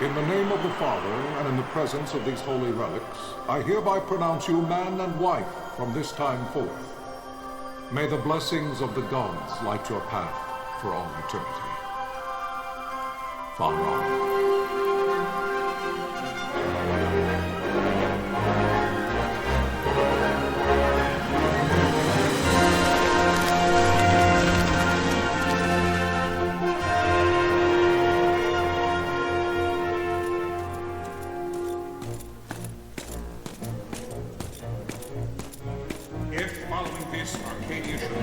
In the name of the Father, and in the presence of these holy relics, I hereby pronounce you man and wife from this time forth. May the blessings of the gods light your path for all eternity. Far on.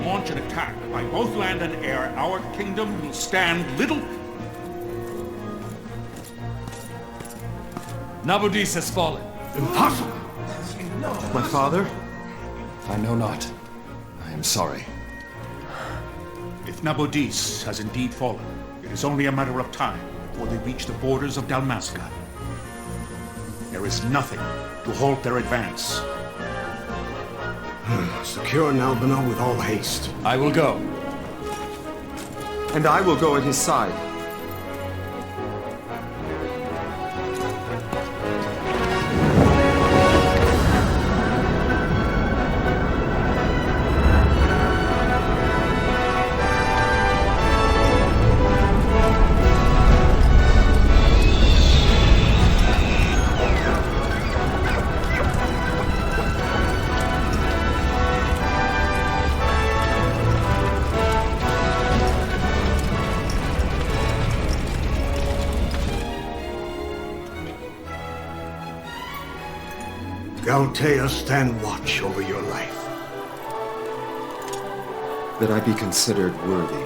Launch an attack by both land and air, our kingdom will stand little. Nabudis has fallen. Impossible! My father? I know not. I am sorry. If Nabudis has indeed fallen, it is only a matter of time before they reach the borders of Dalmasca. There is nothing to halt their advance. Secure Nalbina with all haste. I will go. And I will go at his side. Galtea, stand watch over your life. That I be considered worthy.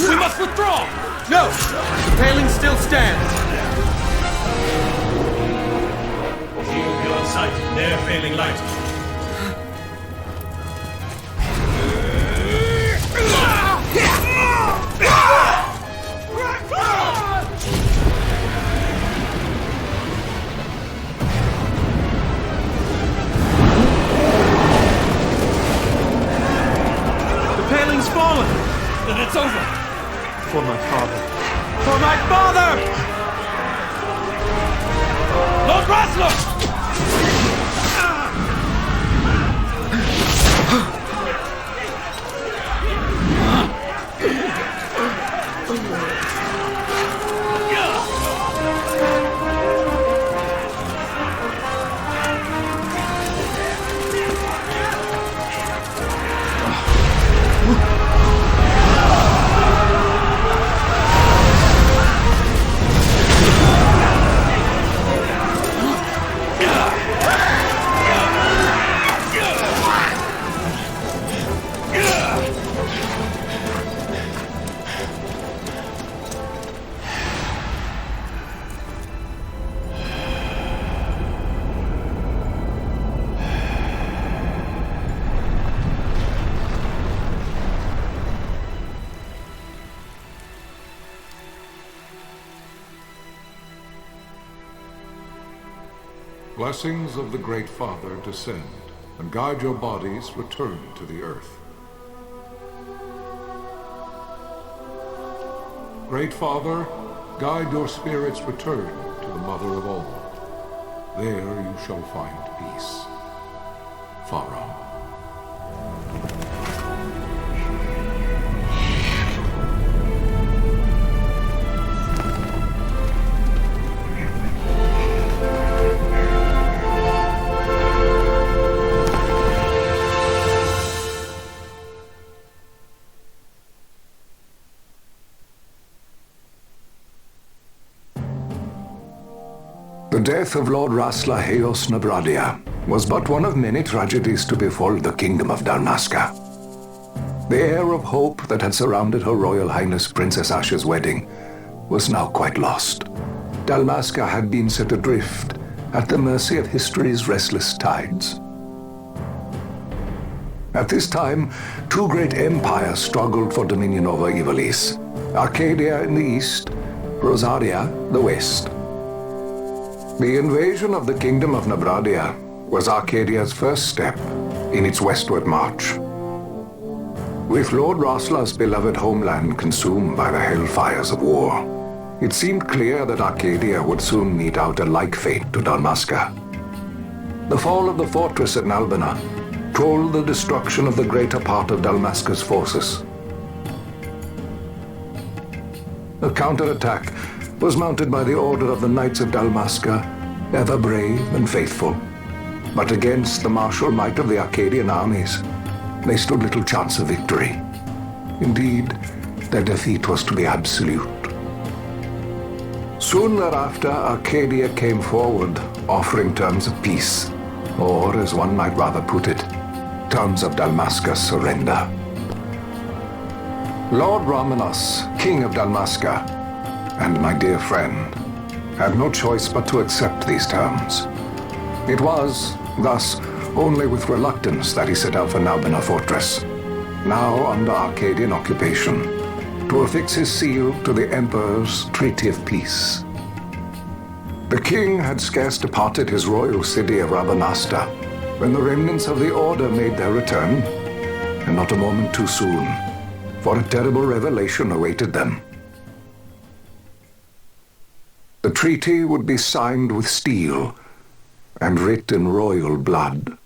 We must withdraw! No! The palings still stand! Shield beyond sight. Their failing light. The paling's fallen! Then it's over! For my father. For my father! Lord Rasler! blessings of the Great Father descend, and guide your bodies return to the earth. Great Father, guide your spirits return to the Mother of all. There you shall find peace. Pharaoh. The death of Lord Rasla Heos Nabradia was but one of many tragedies to befall the Kingdom of Dalmasca. The air of hope that had surrounded Her Royal Highness Princess Asha's wedding was now quite lost. Dalmasca had been set adrift at the mercy of history's restless tides. At this time, two great empires struggled for dominion over Ivalice: Arcadia in the east, Rosaria the west. The invasion of the Kingdom of Nabradia was Arcadia's first step in its westward march. With Lord Rasla's beloved homeland consumed by the hellfires of war, it seemed clear that Arcadia would soon mete out a like fate to Dalmasca. The fall of the fortress at Nalbina told the destruction of the greater part of Dalmasca's forces. A counterattack was mounted by the order of the Knights of Dalmasca, ever brave and faithful. But against the martial might of the Arcadian armies, they stood little chance of victory. Indeed, their defeat was to be absolute. Soon thereafter, Arcadia came forward, offering terms of peace, or, as one might rather put it, terms of Dalmasca's surrender. Lord Romanos, King of Dalmasca, and my dear friend, had no choice but to accept these terms. It was, thus, only with reluctance that he set out for Nalbina Fortress, now under Arcadian occupation, to affix his seal to the Emperor's Treaty of Peace. The king had scarce departed his royal city of Rabanasta when the remnants of the Order made their return, and not a moment too soon, for a terrible revelation awaited them. The treaty would be signed with steel and writ in royal blood.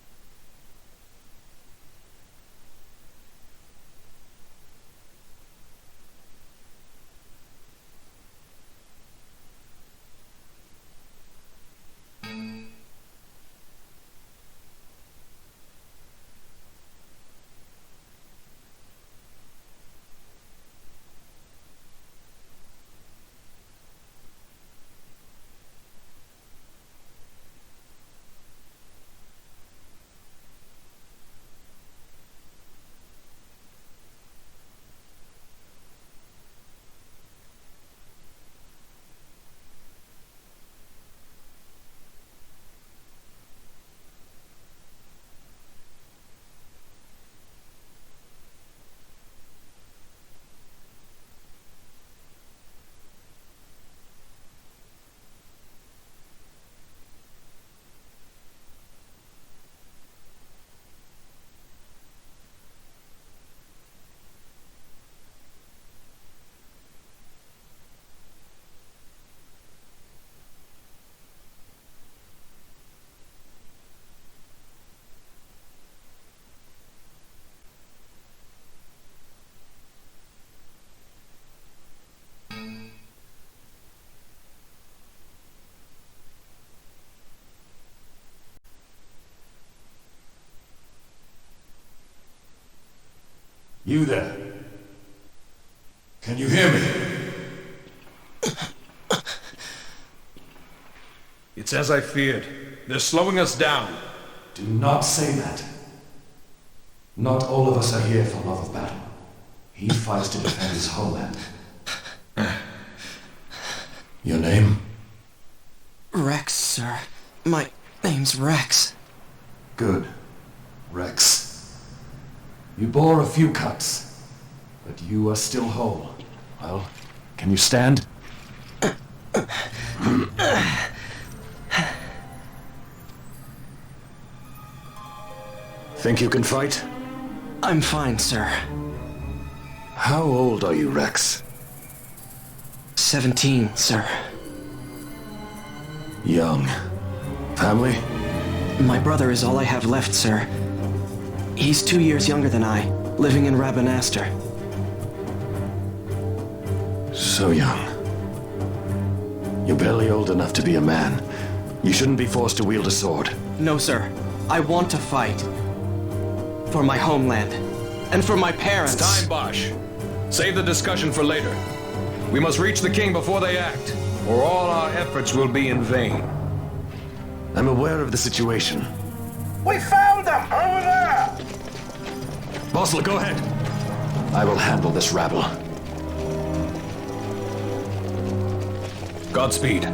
You there? Can you hear me? It's as I feared. They're slowing us down. Do not say that. Not all of us are here for love of battle. He fights to defend his homeland. Your name? Rex, sir. My name's Rex. Good. Rex. You bore a few cuts, but you are still whole. Well, can you stand? Think you can fight? I'm fine, sir. How old are you, Rex? 17, sir. Young. Family? My brother is all I have left, sir. He's 2 years younger than I, living in Remaster. So young. You're barely old enough to be a man. You shouldn't be forced to wield a sword. No, sir. I want to fight. For my homeland. And for my parents. It's time, Bosch. Save the discussion for later. We must reach the king before they act, or all our efforts will be in vain. I'm aware of the situation. We found them! Over there! Bossler, go ahead. I will handle this rabble. Godspeed.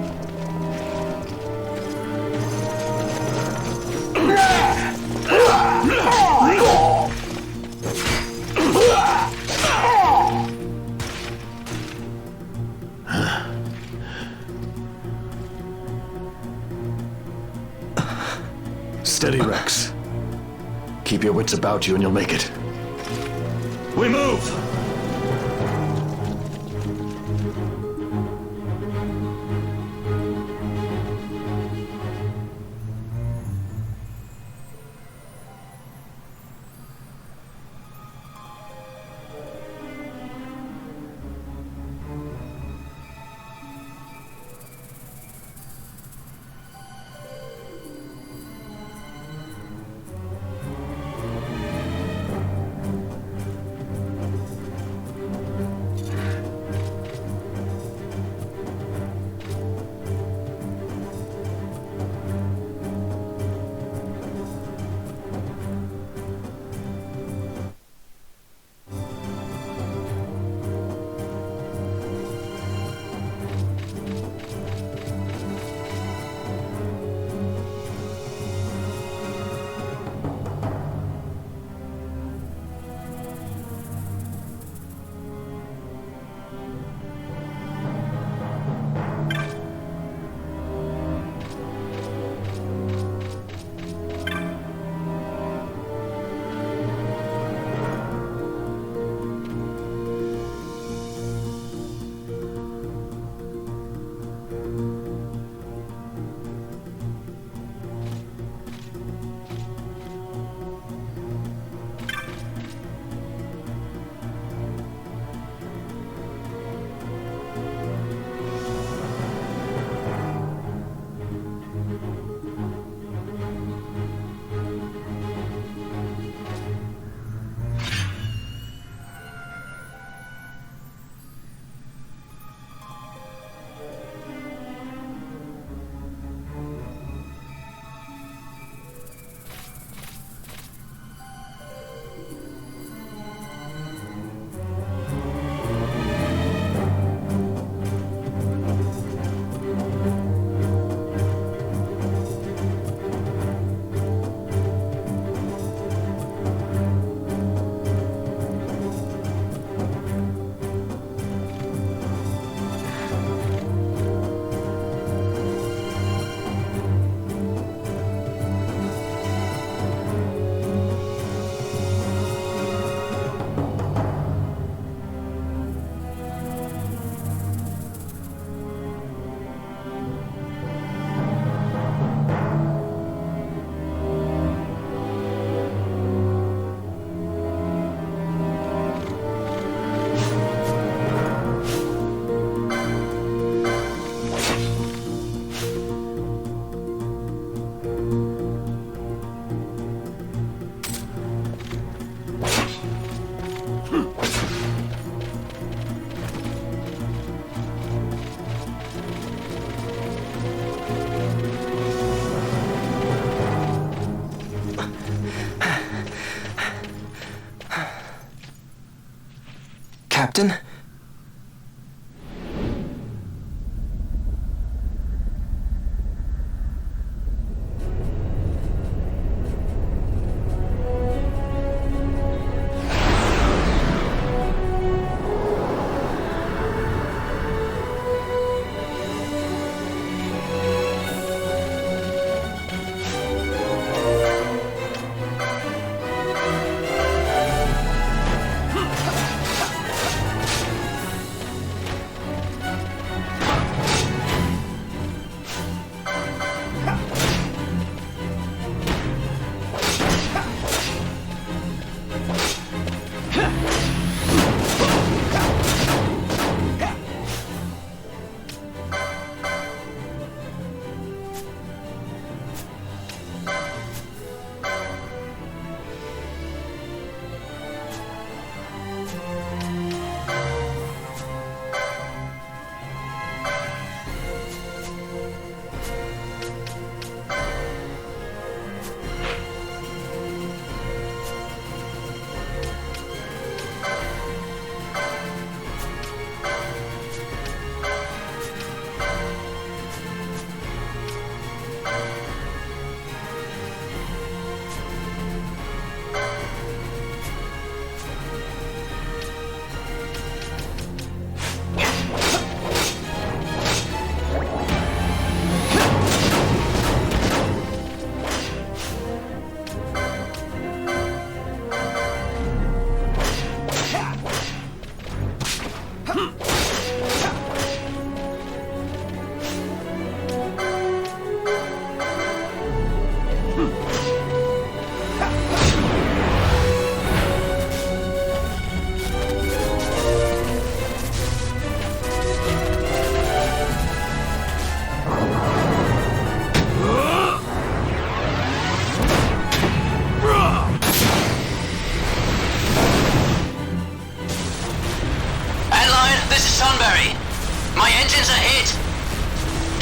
Steady, Rex. Keep your wits about you and you'll make it. We move! Captain?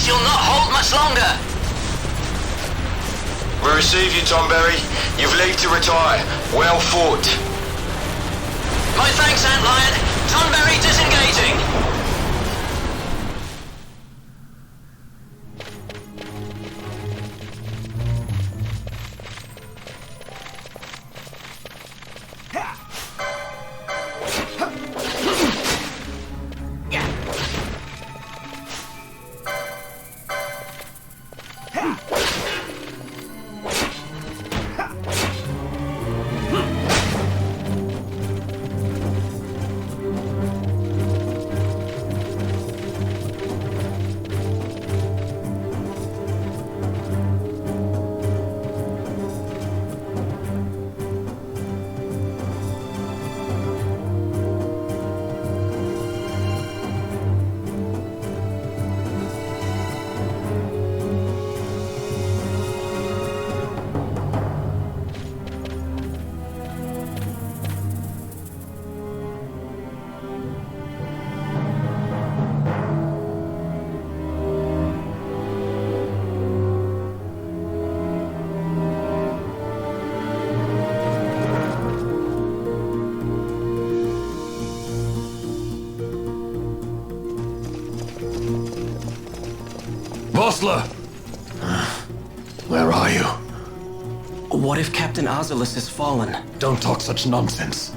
you'll not hold much longer. We receive you, Tomberry. You've leave to retire. Well fought. My thanks, Antlion. Tonberry disengaging. Vossler! Where are you? What if Captain Ozilus has fallen? Don't talk such nonsense.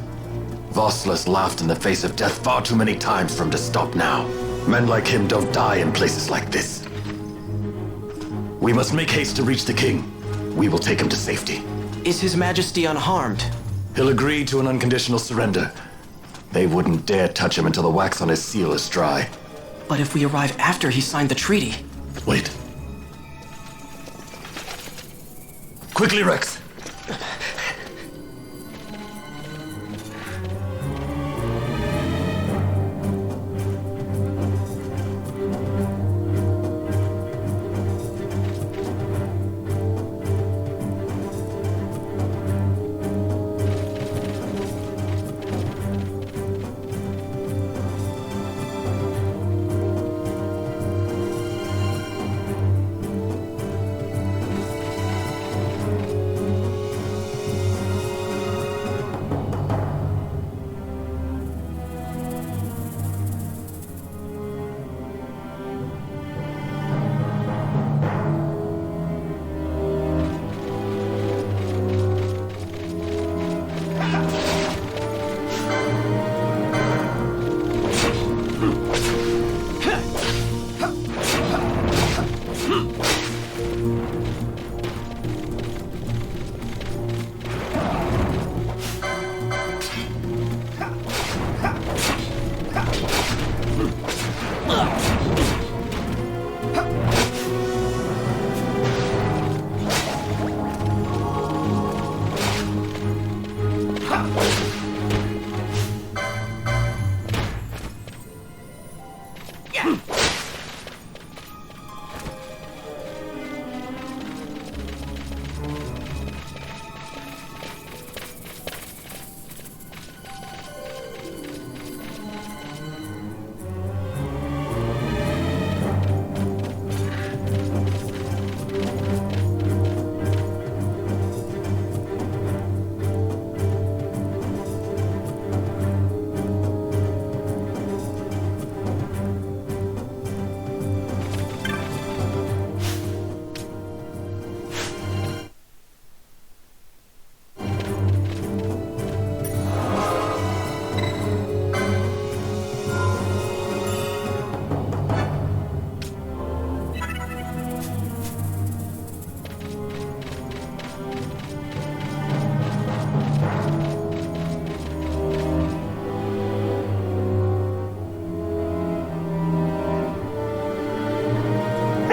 Vossler's laughed in the face of death far too many times for him to stop now. Men like him don't die in places like this. We must make haste to reach the king. We will take him to safety. Is His Majesty unharmed? He'll agree to an unconditional surrender. They wouldn't dare touch him until the wax on his seal is dry. But if we arrive after he signed the treaty... Wait. Quickly, Rex!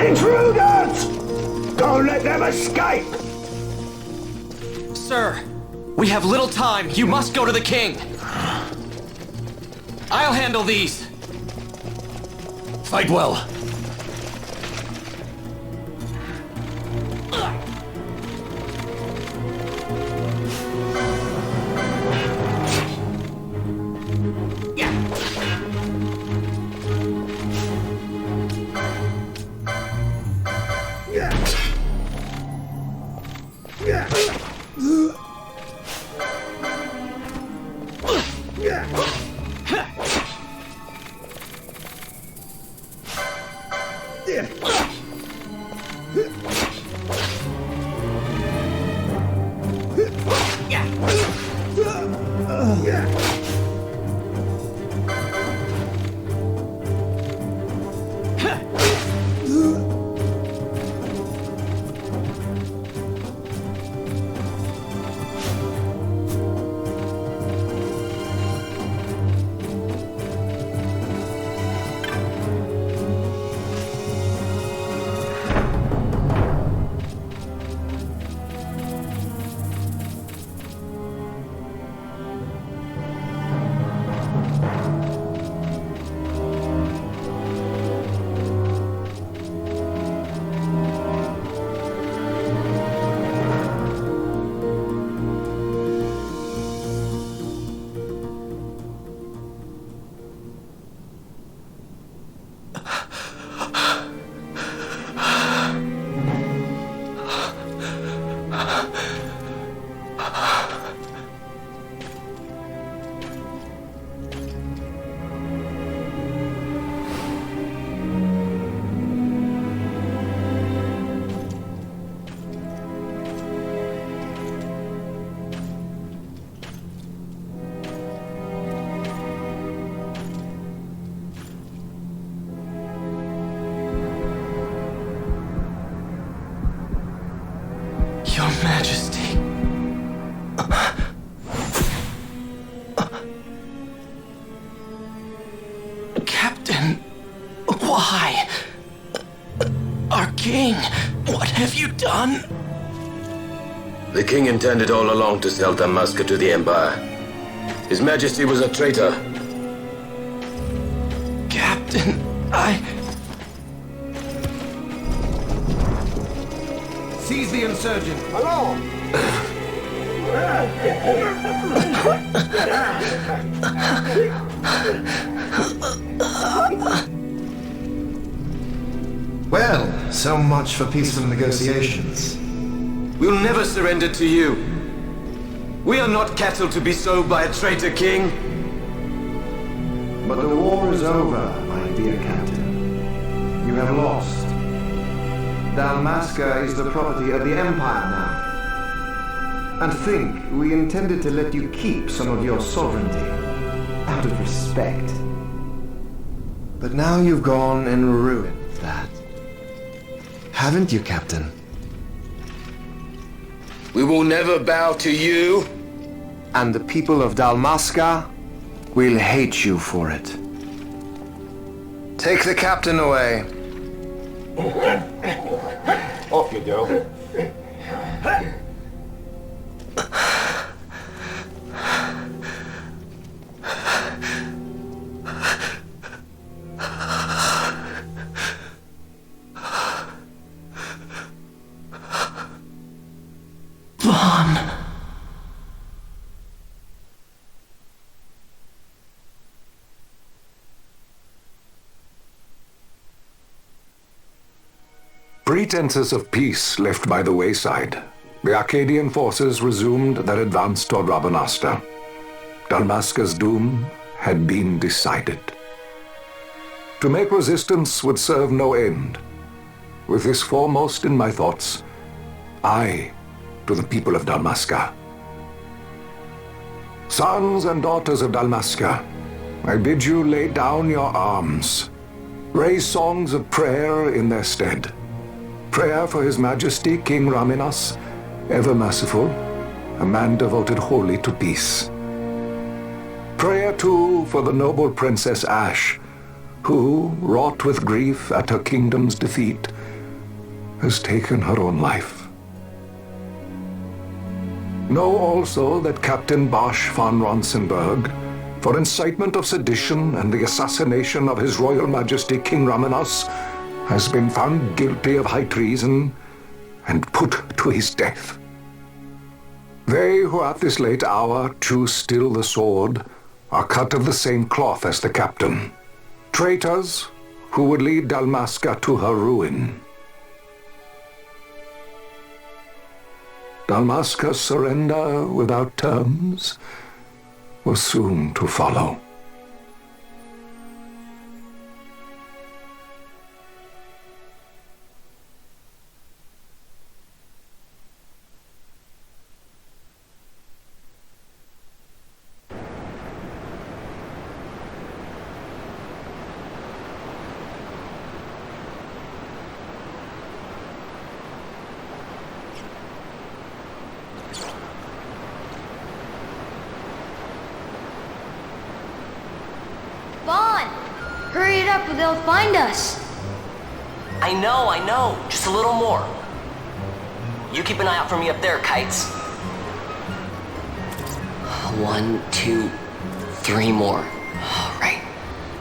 Intruders! Don't let them escape! Sir, we have little time. You must go to the king. I'll handle these. Fight well. Your Majesty. Captain, why? Our king, what have you done? The king intended all along to sell Dalmasca to the Empire. His Majesty was a traitor. Captain, Seize the insurgent. Along! Well, so much for peaceful negotiations. We'll never surrender to you. We are not cattle to be sold by a traitor king. But the war is over, my dear Captain. You have lost. Dalmasca is the property of the Empire now. And think, we intended to let you keep some of your sovereignty, out of respect. But now you've gone and ruined that. Haven't you, Captain? We will never bow to you. And the people of Dalmasca will hate you for it. Take the captain away. Off you go. Pretenses of peace left by the wayside, the Arcadian forces resumed their advance toward Remaster. Dalmasca's doom had been decided. To make resistance would serve no end. With this foremost in my thoughts, I to the people of Dalmasca. Sons and daughters of Dalmasca, I bid you lay down your arms. Raise songs of prayer in their stead. Prayer for His Majesty King Raminas, ever merciful, a man devoted wholly to peace. Prayer, too, for the noble Princess Ash, who, wrought with grief at her kingdom's defeat, has taken her own life. Know also that Captain Bosch von Ronsenberg, for incitement of sedition and the assassination of His Royal Majesty King Raminas, has been found guilty of high treason and put to his death. They who at this late hour choose still the sword are cut of the same cloth as the captain. Traitors who would lead Dalmasca to her ruin. Dalmasca's surrender without terms was soon to follow. Hurry it up or they'll find us. I know. Just a little more. You keep an eye out for me up there, Kites. 1, 2, 3 more. All right.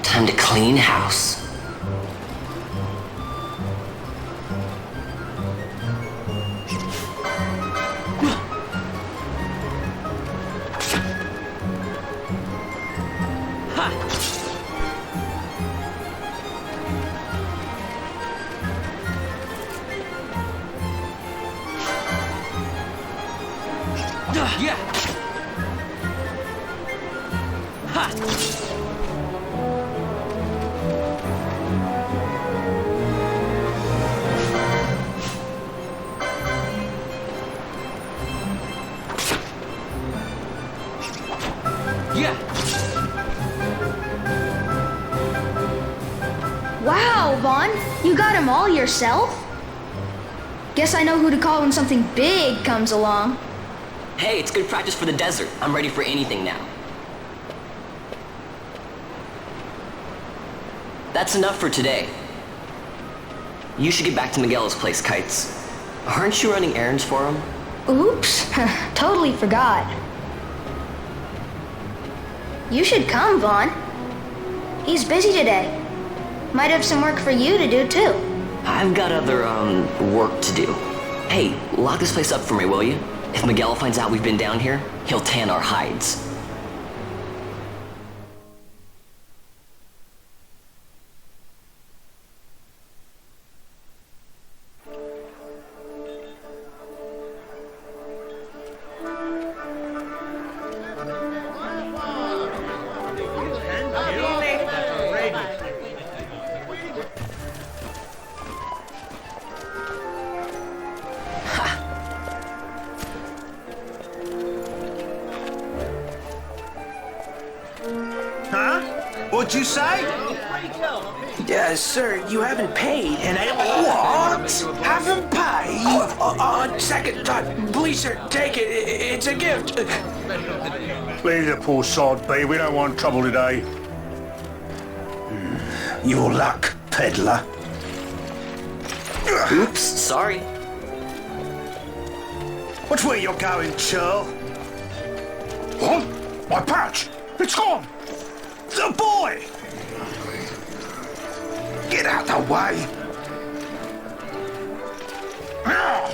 Time to clean house. Yeah. Ha. Yeah. Wow, Vaughn, you got them all yourself? Guess I know who to call when something big comes along. Hey, it's good practice for the desert. I'm ready for anything now. That's enough for today. You should get back to Miguel's place, Kites. Aren't you running errands for him? Oops, totally forgot. You should come, Vaughn. He's busy today. Might have some work for you to do, too. I've got other, work to do. Hey, lock this place up for me, will you? If Miguel finds out we've been down here, he'll tan our hides. What'd you say? Sir, you haven't paid, and I... What? Haven't paid? On second thought, please, sir, take it. It's a gift. Leave the poor sod be. We don't want trouble today. Your luck, peddler. Oops, sorry. Watch where you're going, churl. What? My pouch! It's gone! The boy! Get out the way! Oh!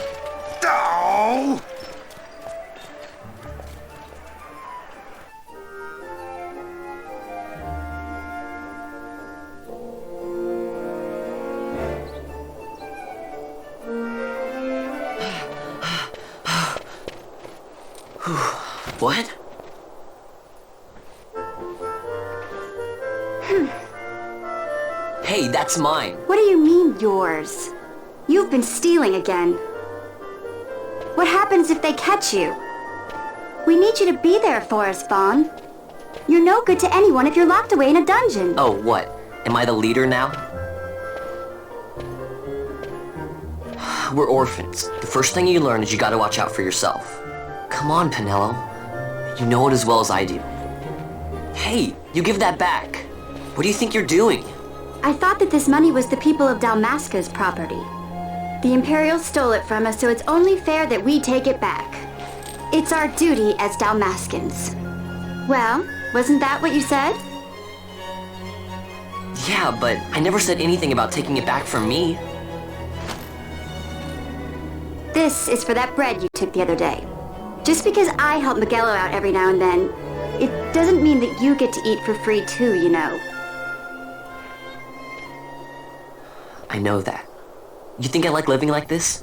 What? Hey, that's mine. What do you mean, yours? You've been stealing again. What happens if they catch you? We need you to be there for us, Vaughn. You're no good to anyone if you're locked away in a dungeon. Oh, what? Am I the leader now? We're orphans. The first thing you learn is you gotta watch out for yourself. Come on, Pinello. You know it as well as I do. Hey, you give that back. What do you think you're doing? I thought that this money was the people of Dalmasca's property. The Imperials stole it from us, so it's only fair that we take it back. It's our duty as Dalmascans. Well, wasn't that what you said? Yeah, but I never said anything about taking it back from me. This is for that bread you took the other day. Just because I help Miguelo out every now and then, it doesn't mean that you get to eat for free too, you know. I know that. You think I like living like this?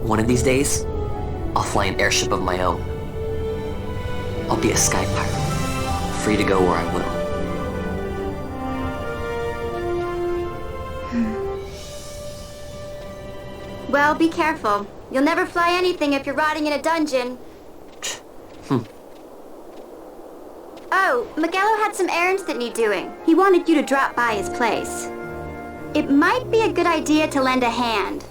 One of these days, I'll fly an airship of my own. I'll be a sky pirate, free to go where I will. Well, be careful. You'll never fly anything if you're rotting in a dungeon. Oh, Miguelo had some errands that need doing. He wanted you to drop by his place. it might be a good idea to lend a hand.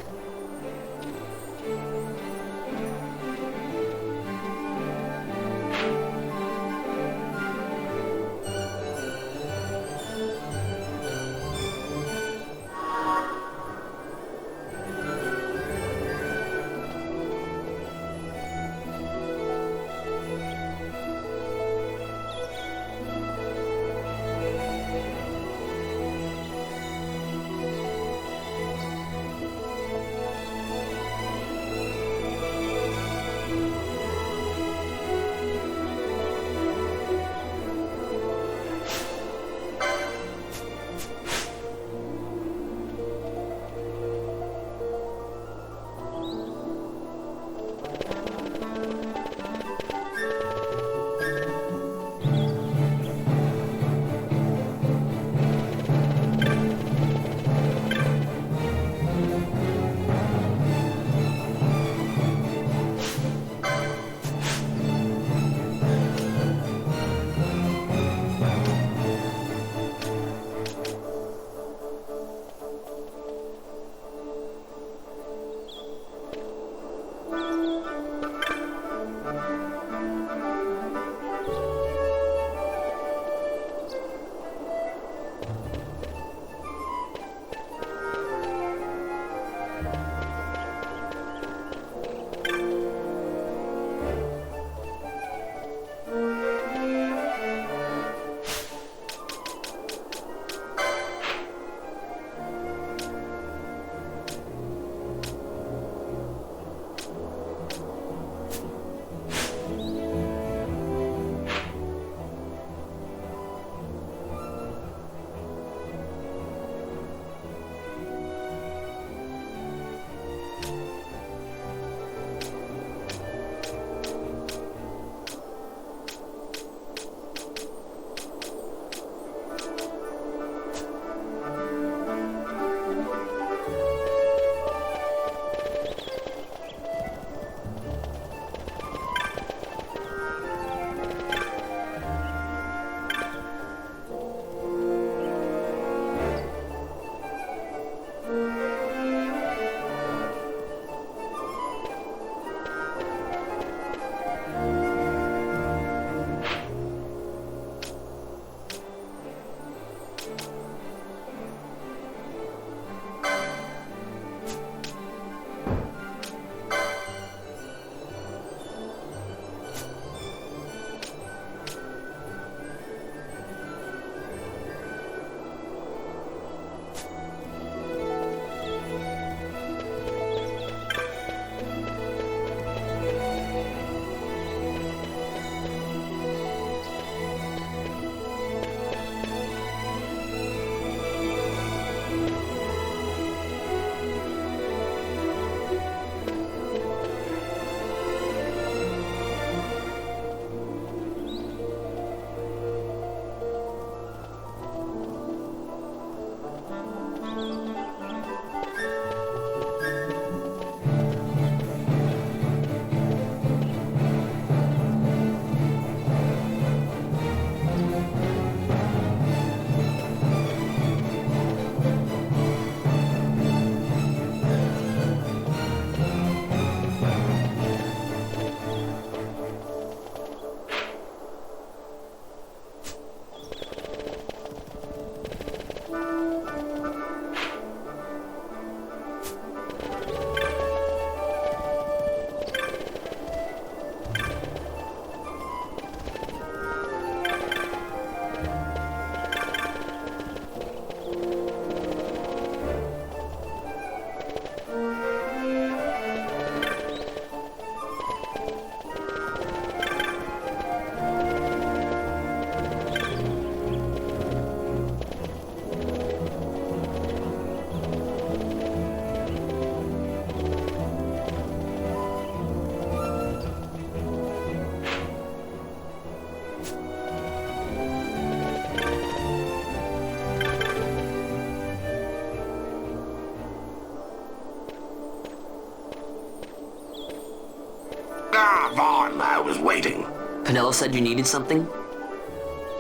Vaughn, I was waiting. Pinello said you needed something?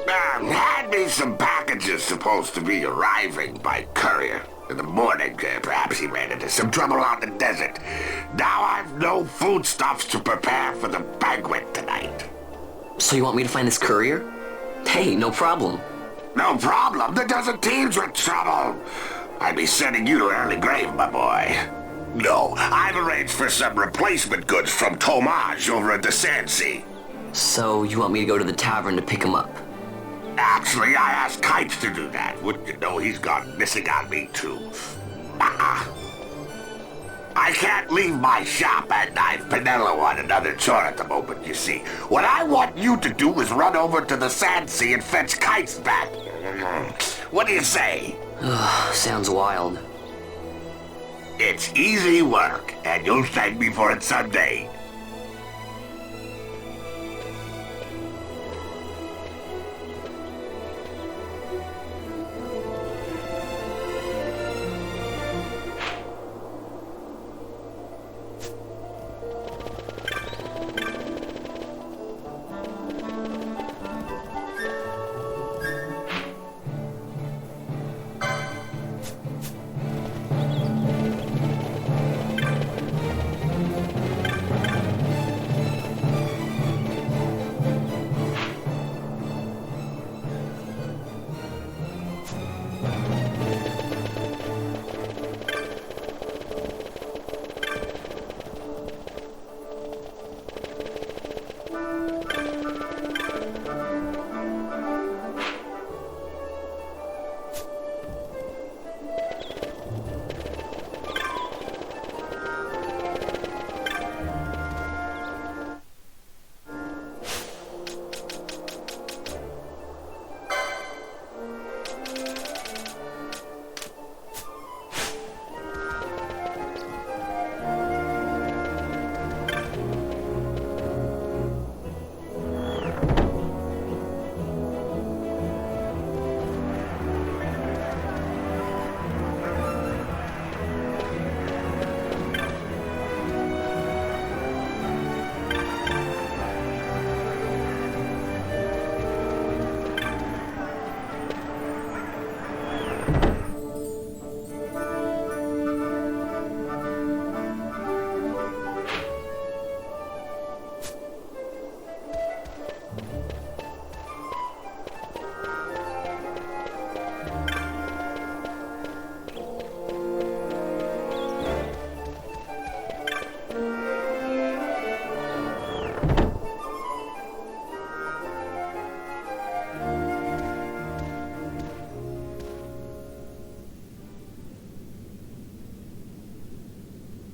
Hand me some pack package is supposed to be arriving by courier. In the morning, perhaps he ran into some trouble out in the desert. Now I've no foodstuffs to prepare for the banquet tonight. So you want me to find this courier? Hey, no problem. No problem. The desert teems with trouble. I'd be sending you to an early grave, my boy. No, I've arranged for some replacement goods from Tomage over at the Sandsea. So you want me to go to the tavern to pick him up? Actually, I asked Kites to do that. Wouldn't you know he's gone missing on me, too. I can't leave my shop and I've Penelo on another chore at the moment, you see. What I want you to do is run over to the Sandsea and fetch Kites back. What do you say? Sounds wild. It's easy work, and you'll thank me for it someday.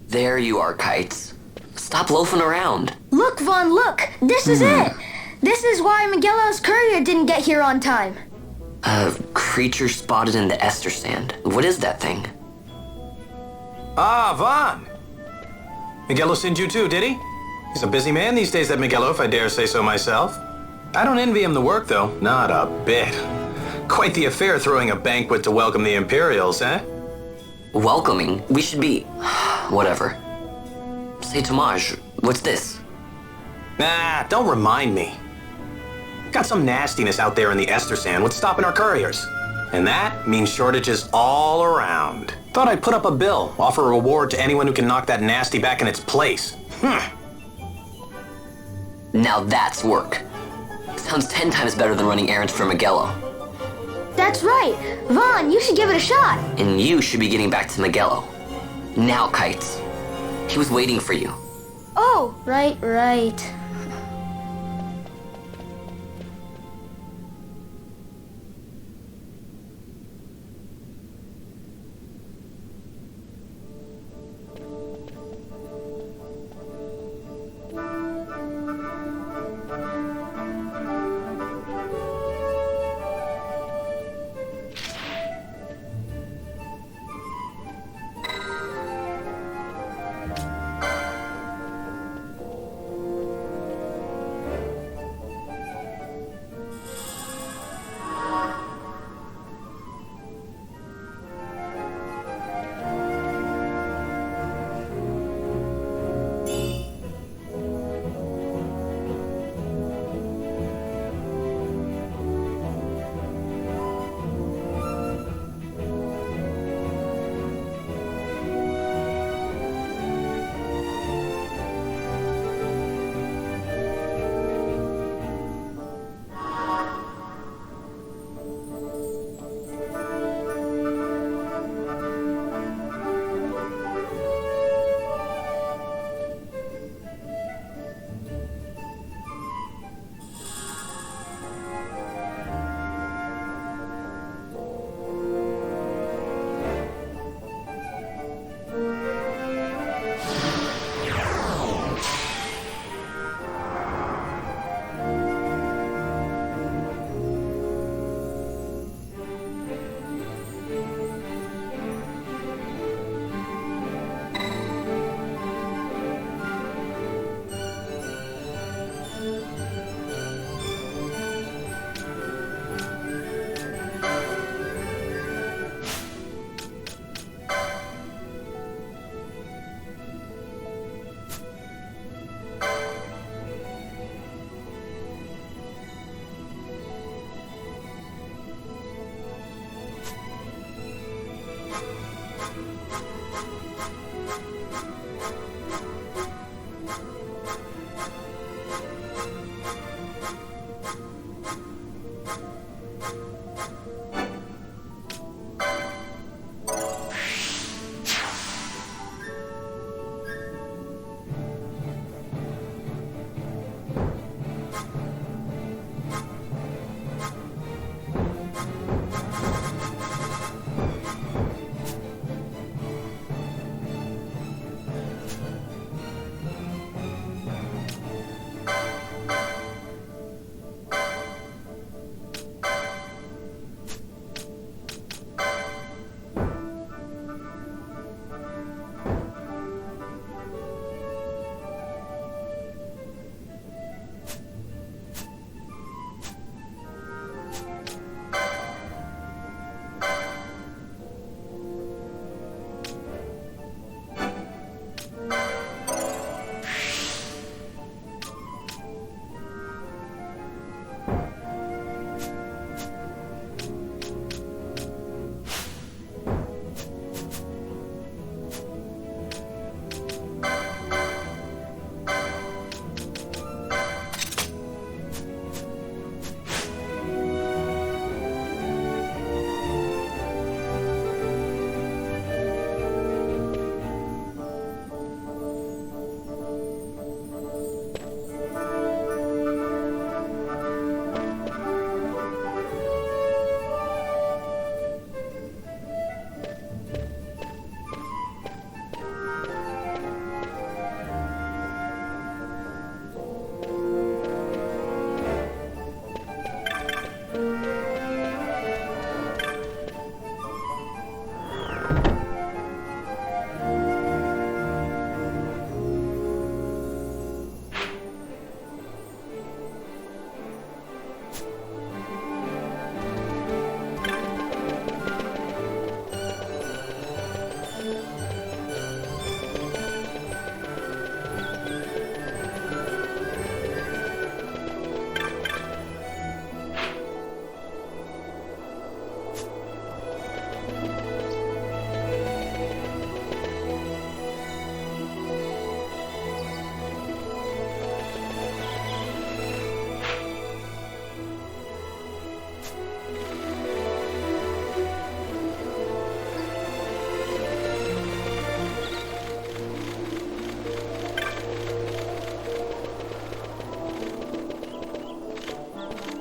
There you are, Kites. Stop loafing around. Look, Vaughn, look! This is it! This is why Miguelo's courier didn't get here on time. A creature spotted in the Ester Sand. What is that thing? Ah, Vaughn! Miguelo sent you too, did he? He's a busy man these days, that Miguelo, if I dare say so myself. I don't envy him the work, though. Not a bit. Quite the affair throwing a banquet to welcome the Imperials, eh? Welcoming? We should be... whatever. Say, Tomage, what's this? Nah, don't remind me. Got some nastiness out there in the Ester Sand. What's stopping our couriers? And that means shortages all around. Thought I'd put up a bill, offer a reward to anyone who can knock that nasty back in its place. Now that's work. Sounds 10 times better than running errands for Miguelo. That's right. Vaughn, you should give it a shot. And you should be getting back to Miguelo. Now, Kites. He was waiting for you. Oh, right.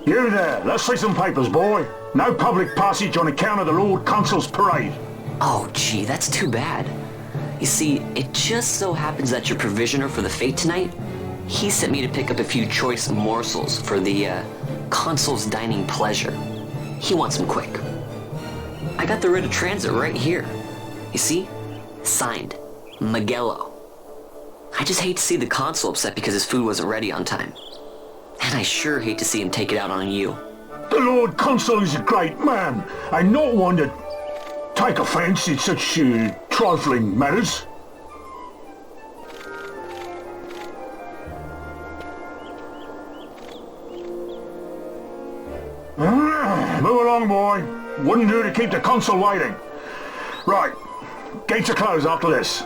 You there, let's see some papers, boy. No public passage on account of the Lord Consul's parade. Oh, gee, that's too bad. You see, it just so happens that your provisioner for the fete tonight, he sent me to pick up a few choice morsels for the, Consul's dining pleasure. He wants them quick. I got the writ of transit right here. You see? Signed, Miguelo. I just hate to see the Consul upset because his food wasn't ready on time. And I sure hate to see him take it out on you. The Lord Consul is a great man, and not one to take offence in such trifling matters. Move along, boy. Wouldn't do to keep the Consul waiting. Right, gates are closed after this.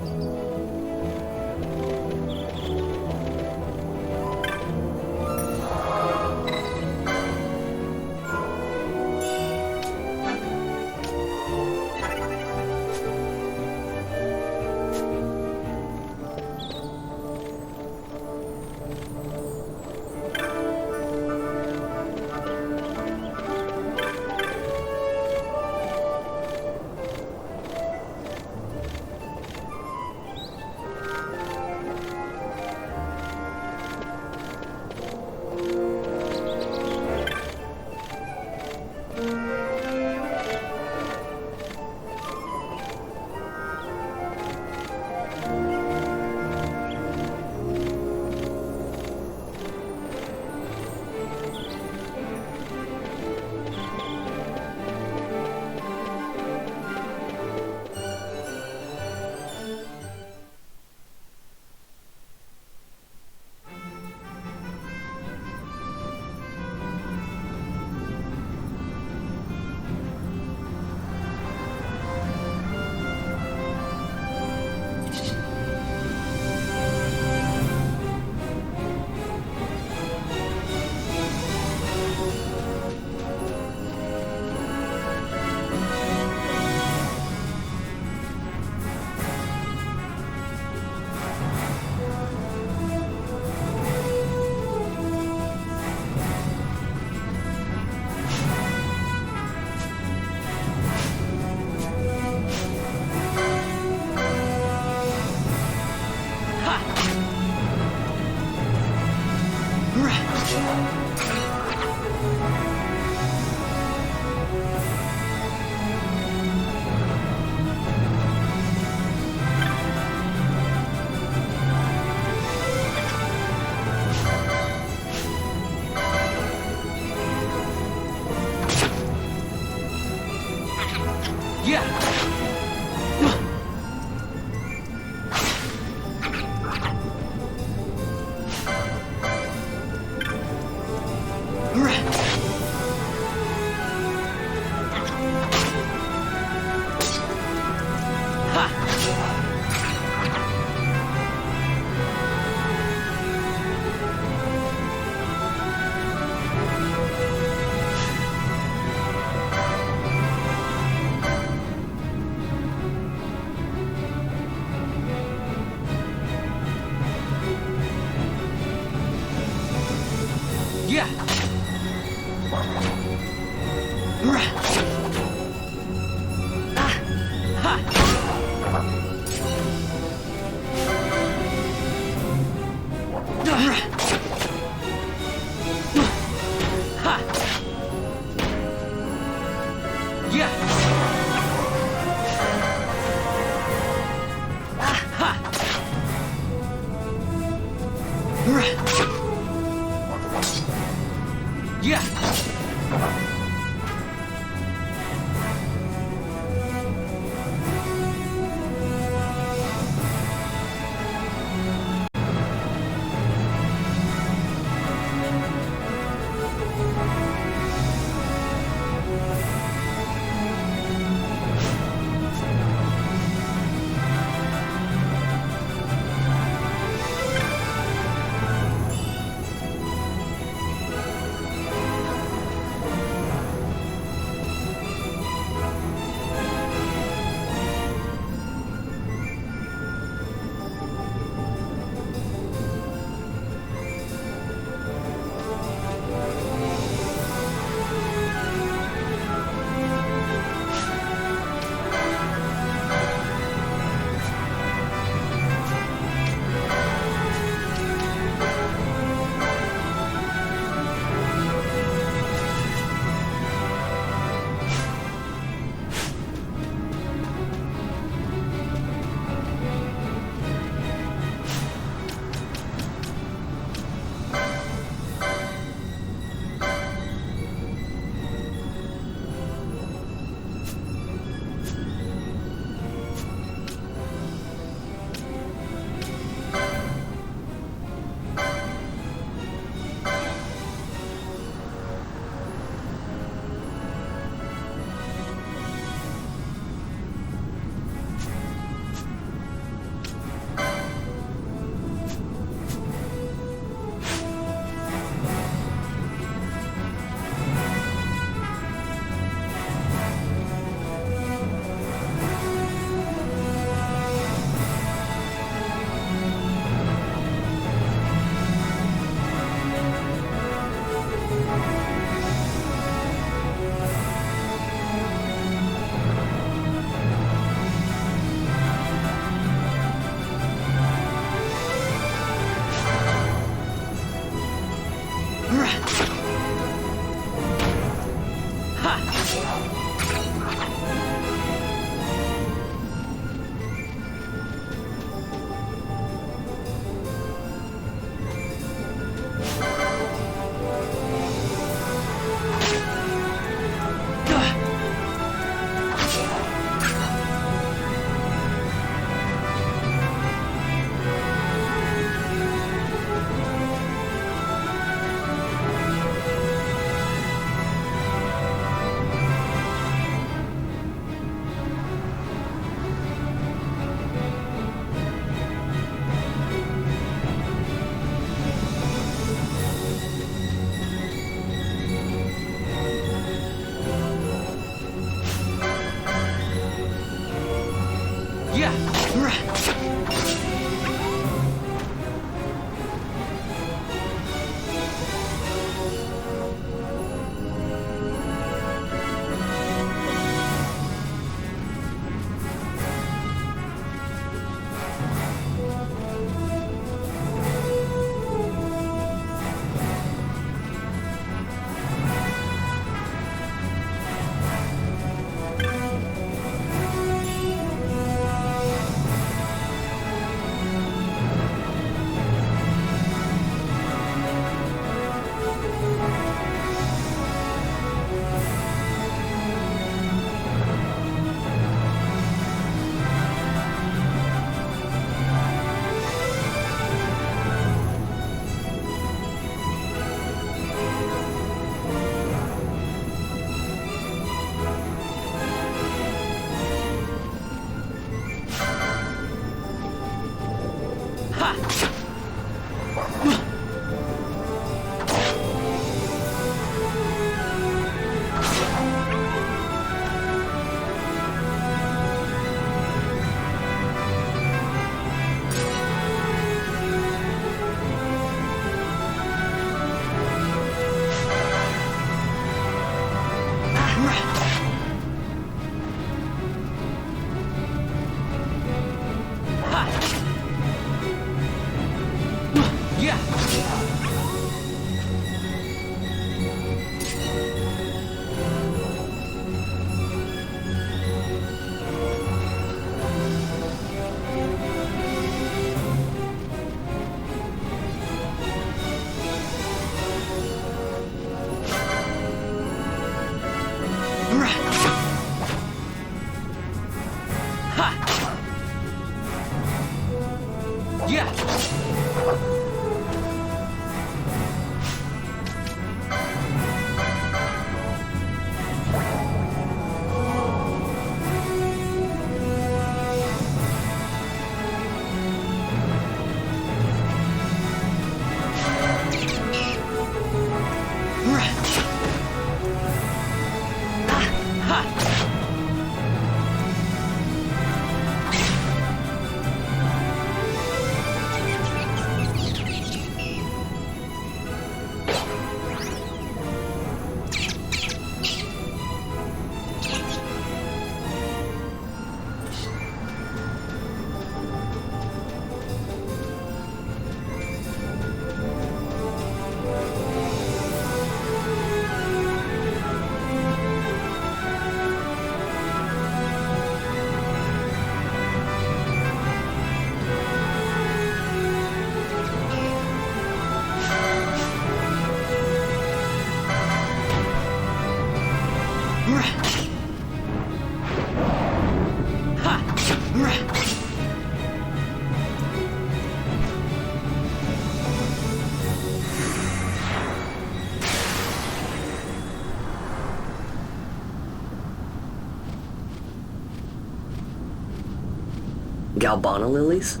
Galbana lilies?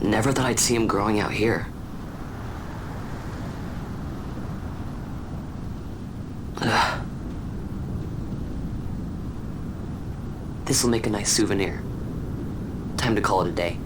Never thought I'd see him growing out here. Ugh. This'll make a nice souvenir. Time to call it a day.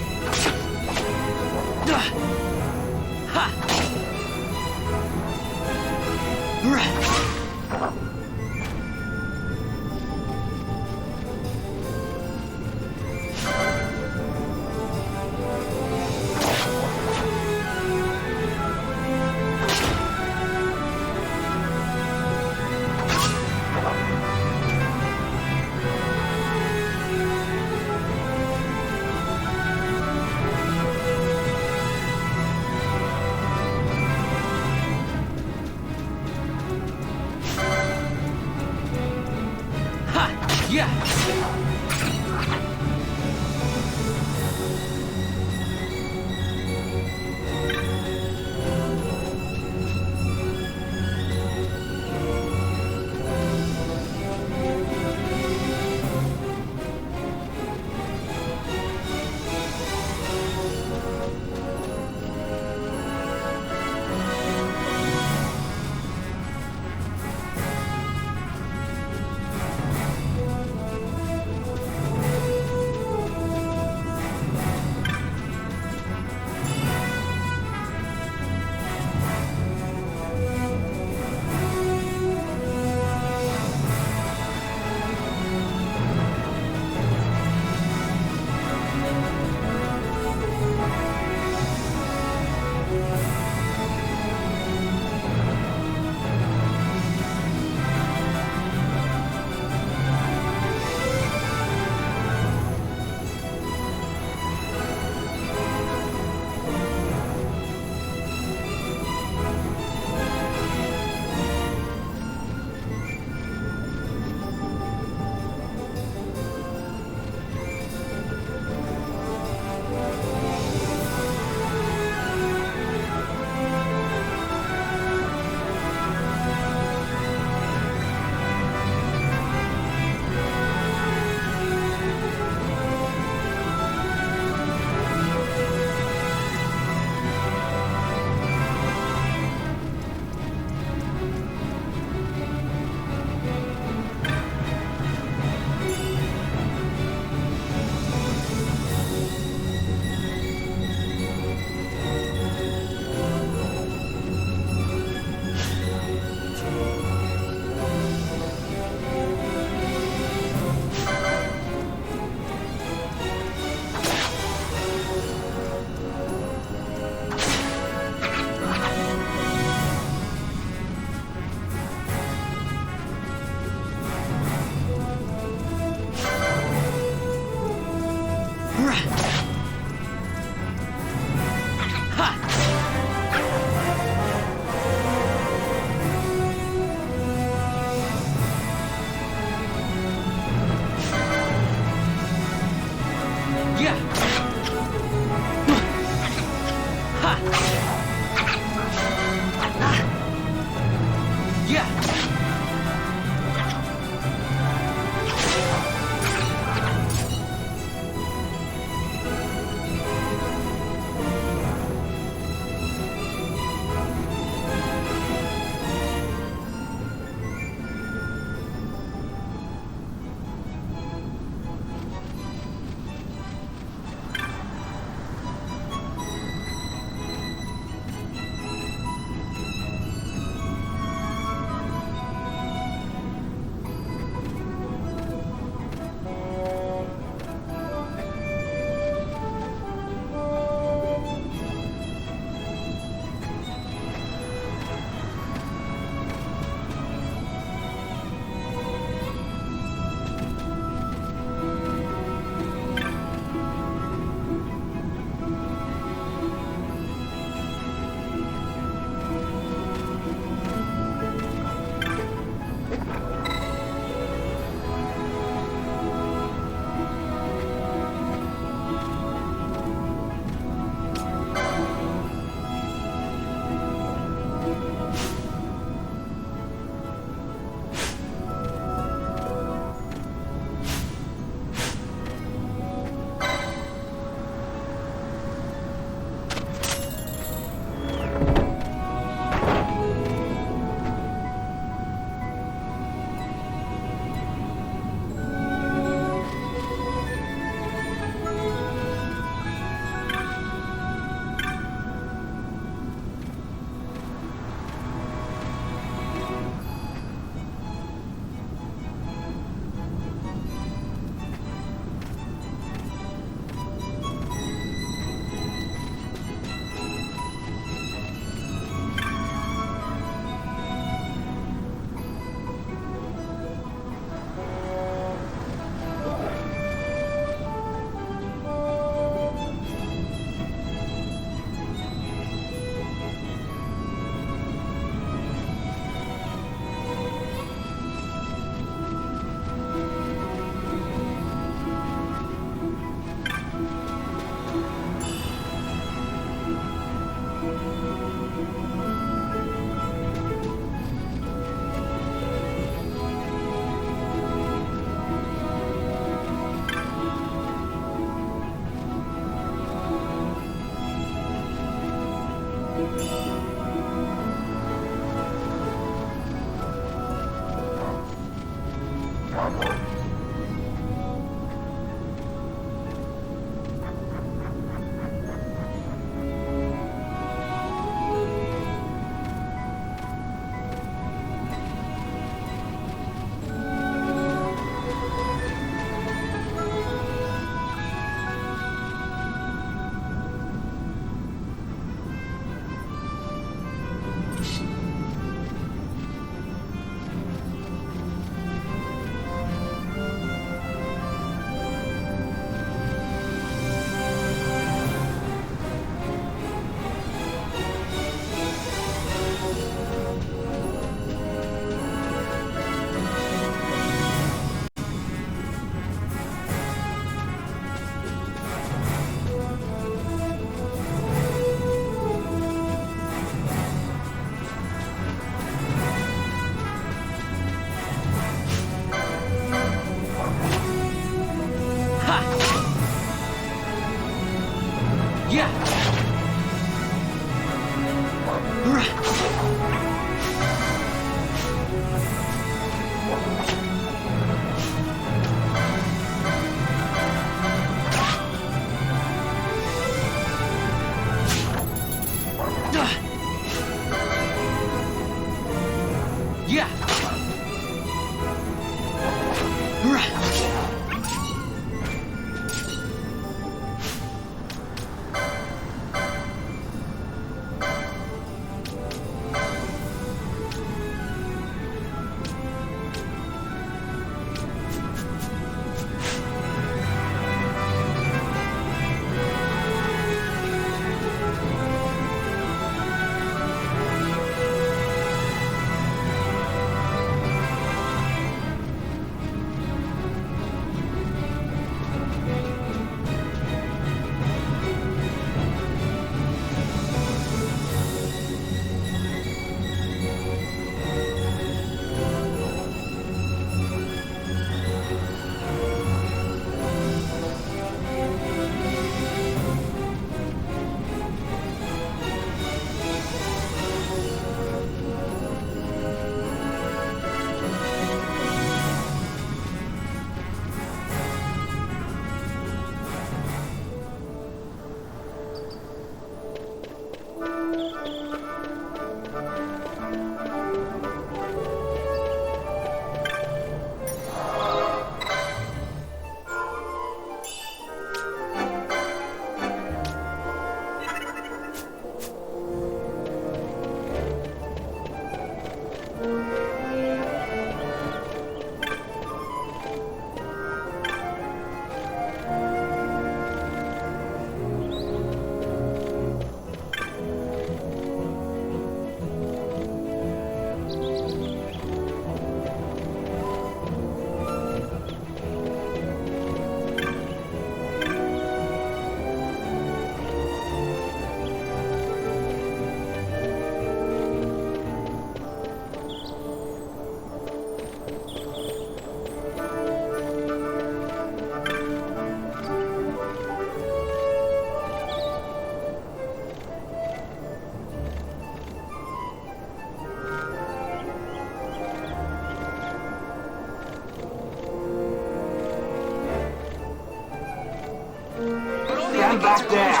back there.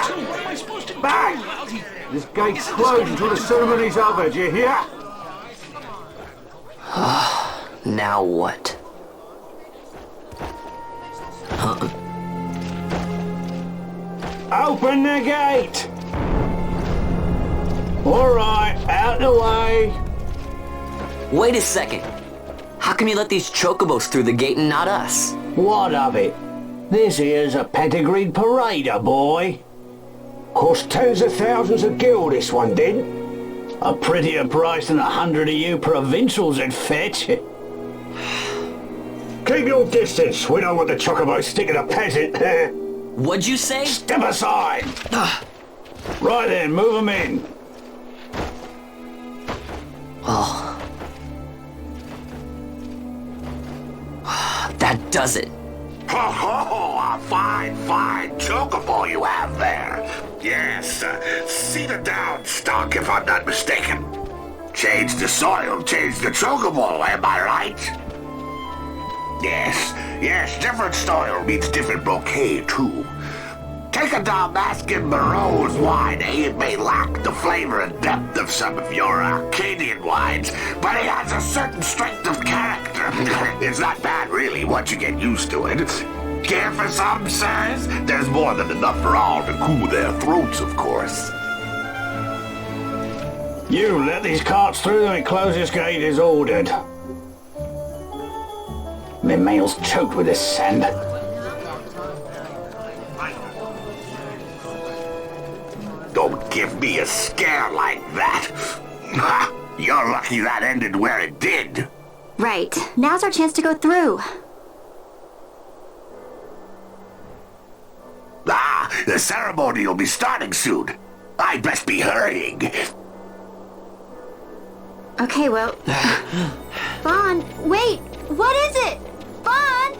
Bang! This gate's closed until the ceremony's over, do you hear? Now what? Open the gate! Alright, out the way. Wait a second. How come you let these chocobos through the gate and not us? What of it? This here's a pedigreed parader, boy. Cost tens of thousands of gil, this one did. A prettier price than 100 of you provincials would fetch. Keep your distance. We don't want the chocobos sticking a peasant. What'd you say? Step aside. Right then, move them in. Oh. That does it. Ho ho! A fine chocobo you have there. Yes, cedar down stock if I'm not mistaken. Change the soil, change the chocobo, am I right? Yes, different soil means different bouquet too. Take a Dalmascan Barrow's wine, it may lack the flavor and depth of some of your Arcadian wines, but it has a certain strength of character. It's not bad really once you get used to it. Care for some, sirs? There's more than enough for all to cool their throats, of course. You let these carts through and close this gate as ordered. My mail's choked with this sand. Don't give me a scare like that. You're lucky that ended where it did. Right. Now's our chance to go through. The ceremony will be starting soon. I'd best be hurrying. Okay, well... Vaughn, wait! What is it? Vaughn!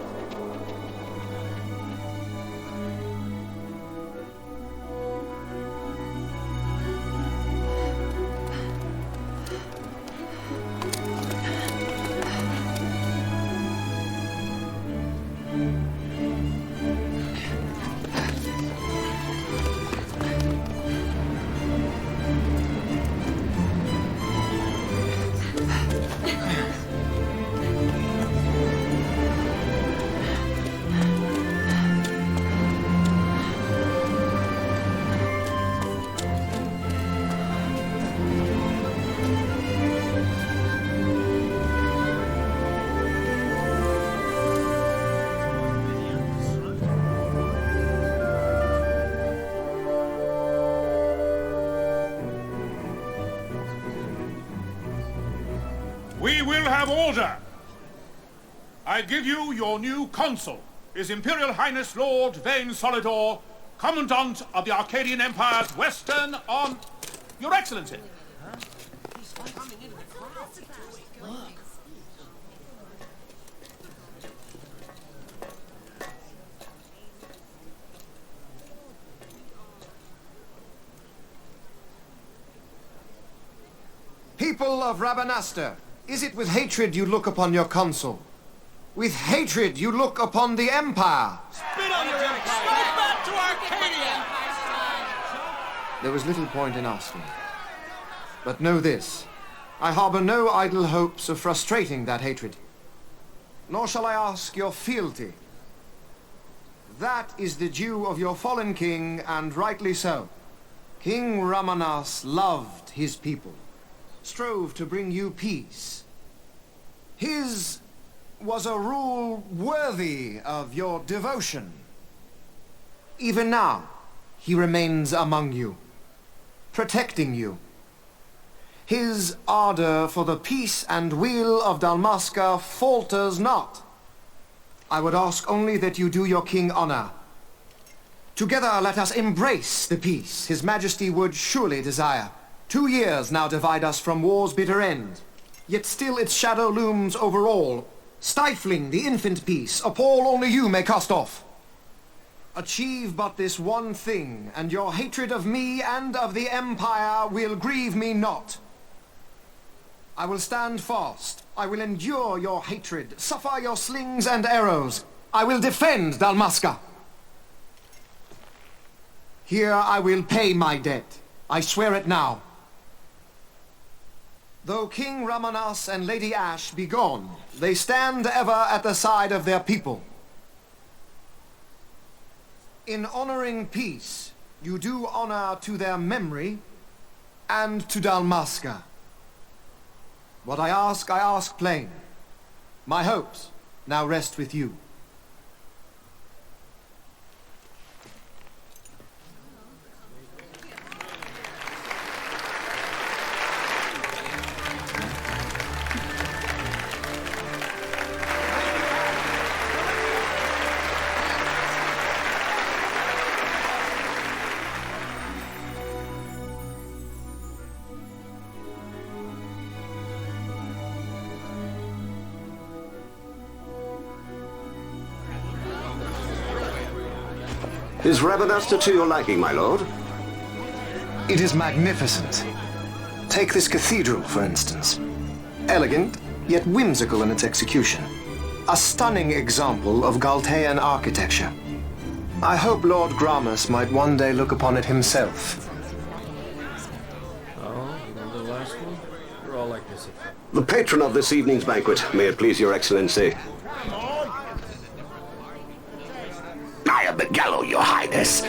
We will have order. I give you your new consul, His Imperial Highness Lord Vane Solidor, Commandant of the Arcadian Empire's Western on... Your Excellency. People of Remaster, is it with hatred you look upon your consul? With hatred you look upon the Empire? Spit on your empire! Go back to Arcadia! There was little point in asking. But know this, I harbor no idle hopes of frustrating that hatred. Nor shall I ask your fealty. That is the due of your fallen king, and rightly so. King Ramanas loved his people, strove to bring you peace. His was a rule worthy of your devotion. Even now, he remains among you, protecting you. His ardor for the peace and weal of Dalmasca falters not. I would ask only that you do your king honor. Together let us embrace the peace His Majesty would surely desire. 2 years now divide us from war's bitter end, yet still its shadow looms over all, stifling the infant peace a pall only you may cast off. Achieve but this one thing, and your hatred of me and of the Empire will grieve me not. I will stand fast. I will endure your hatred, suffer your slings and arrows. I will defend Dalmasca. Here I will pay my debt. I swear it now. Though King Ramanas and Lady Ash be gone, they stand ever at the side of their people. In honoring peace, you do honor to their memory and to Dalmasca. What I ask plain. My hopes now rest with you. Is Remaster to your liking, my lord? It is magnificent. Take this cathedral, for instance. Elegant, yet whimsical in its execution. A stunning example of Galtean architecture. I hope Lord Gramus might one day look upon it himself. Oh, remember the last one? You're all like this. The patron of this evening's banquet, may it please your excellency. I am Miguelo, your highness.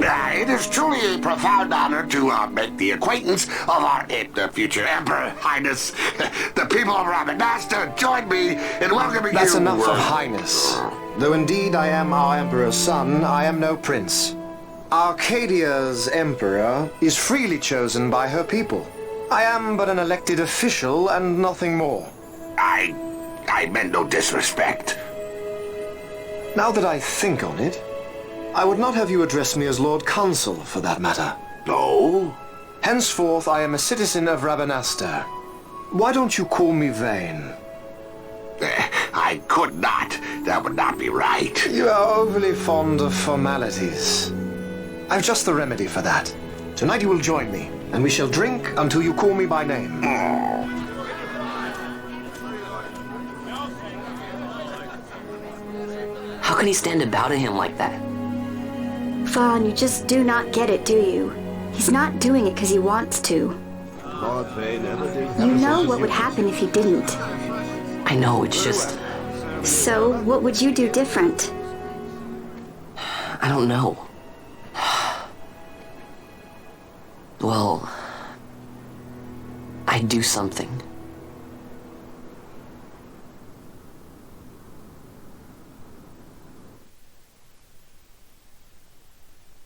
It is truly a profound honor to make the acquaintance of our future emperor, highness. The people of Remaster join me in welcoming you. That's enough of highness. Though indeed I am our emperor's son, I am no prince. Arcadia's emperor is freely chosen by her people. I am but an elected official and nothing more. I meant no disrespect. Now that I think on it, I would not have you address me as Lord Consul, for that matter. No? Henceforth, I am a citizen of Remaster. Why don't you call me Vane? I could not. That would not be right. You are overly fond of formalities. I've just the remedy for that. Tonight you will join me, and we shall drink until you call me by name. How can he stand about him like that? Vaughn, you just do not get it, do you? He's not doing it because he wants to. Lord Vane never did. You know what would happen if he didn't. I know, it's just... So, what would you do different? I don't know. Well... I'd do something.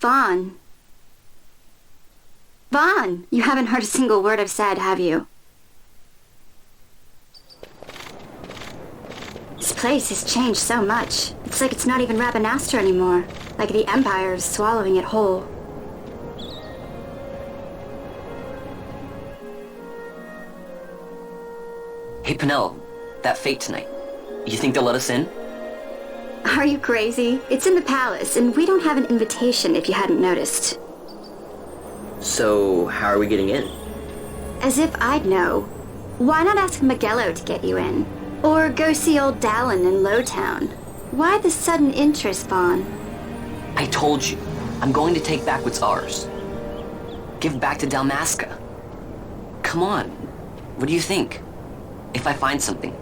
Vaughn. Vaughn! You haven't heard a single word I've said, have you? This place has changed so much. It's like it's not even Remaster anymore. Like the Empire is swallowing it whole. Hey, Penel, that fete tonight. You think they'll let us in? Are you crazy? It's in the palace, and we don't have an invitation if you hadn't noticed. So, how are we getting in? As if I'd know. Why not ask Miguelo to get you in? Or go see old Dallin in Lowtown? Why the sudden interest, Vaughn? I told you, I'm going to take back what's ours. Give back to Dalmasca. Come on, what do you think? If I find something,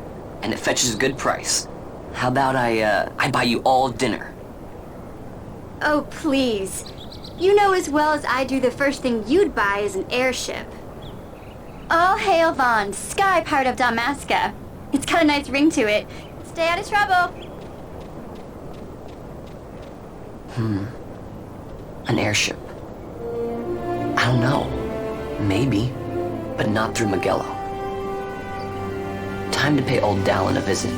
and it fetches a good price, how about I buy you all dinner? Oh, please. You know as well as I do the first thing you'd buy is an airship. All hail Vaughn, sky part of Dalmasca. It's got a nice ring to it. Stay out of trouble. An airship. I don't know. Maybe, but not through Miguelo. Time to pay old Dallin a visit.